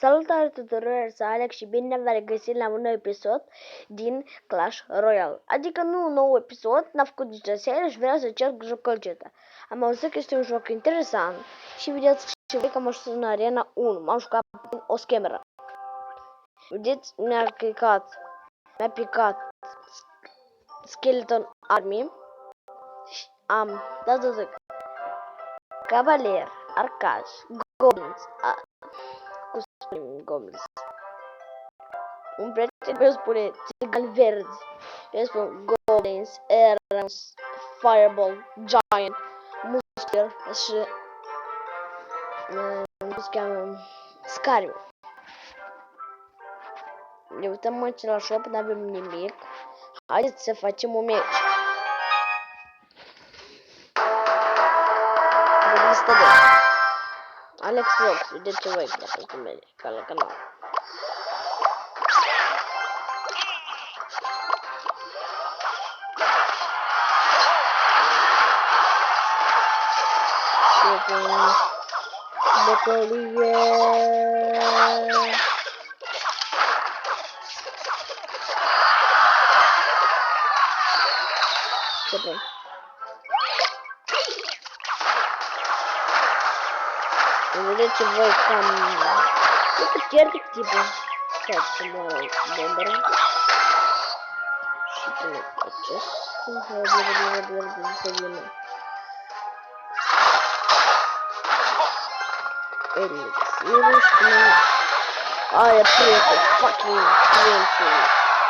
Salutare tuturor, sunt Alex și bine v-am regăsit la un nou episod din Clash Royale. Adică nu un nou episod, n-am făcut nicio serie și vreau să încerc jocul acesta. Am auzit că este un joc interesant și vedeți și voi că am ajuns în Arena 1. M-am jucat prin o scameră. Vedeți, mi-a picat Skeleton Army și am dat Cavalier, Arcaj, Goblins, Goblins. Un prieten meu spune țigani verzi. Eu spun Goblins, Errands, Fireball, Giant, Musker și cum se cheamă, Scariu. Ne uităm aici la shop, nu avem nimic. Haideți să facem un meci. De listă de Alex Vlogs, vedeți ce voi dacă merge ca la canal. Bătălie. Ce bun. Vedeți voi cam... Nu că chiar de tipul. Stai să mă bomberă. Și pune acest. Elixir și aia prieten, fucking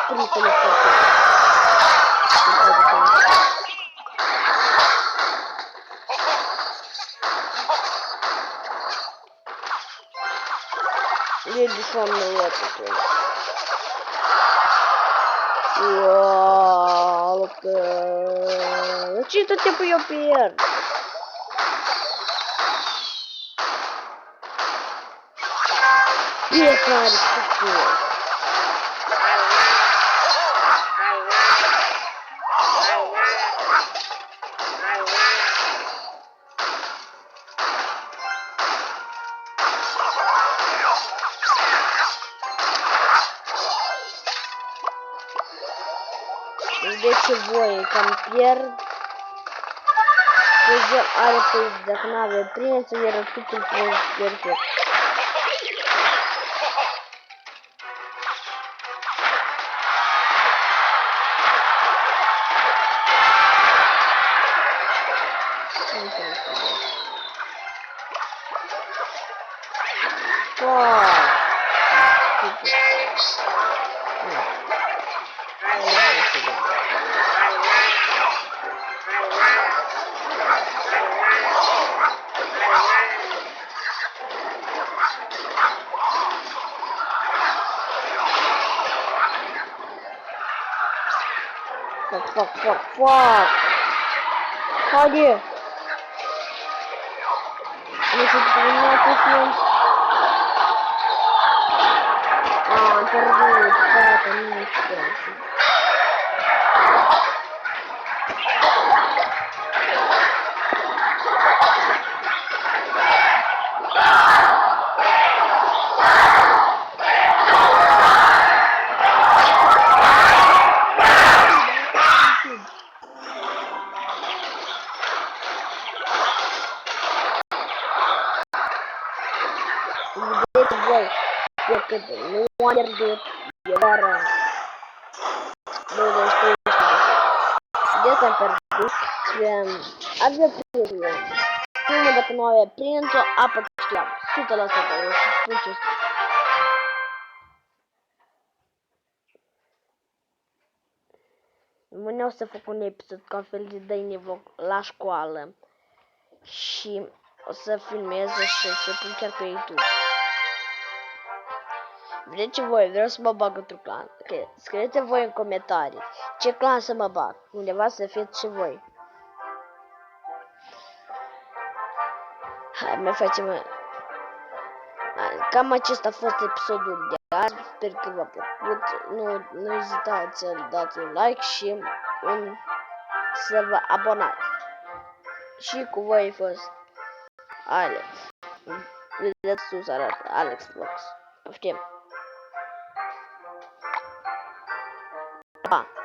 prietene foarte. E dușoamnă oată. Uaaaa, că... Ce tot timpul eu pierd? Fiecare cucur. Vedeți voi cam pierd. Deci el are pe dacă n-avea prime să ia răpitul perfect. Fuck. Haide! Nu știu cum ne-a pus eu. Am pierdut, frate, nu știu. Vedeți voi, decât nu am pierdut, eu doar 23 de vedeți, am pierdut și avea prințul. Numai dacă nu avea prințul, apă știam, 100%, eu spun ce știu. Mâine o să fac un episod ca fel de dă-i vlog la școală și o să filmez și să pun chiar pe YouTube. Vedeți voi, vreau să mă bag într-un clan. Scrieți voi în comentarii ce clan să mă bag. Undeva să fiți și voi. Hai, mai facem... Cam acesta a fost episodul de azi. Sper că v-a plăcut. Nu ezitați să dați un like și să vă abonați. Și cu voi a fost Alex. Vedeți sus arată Alex Vlogs. Втім. А.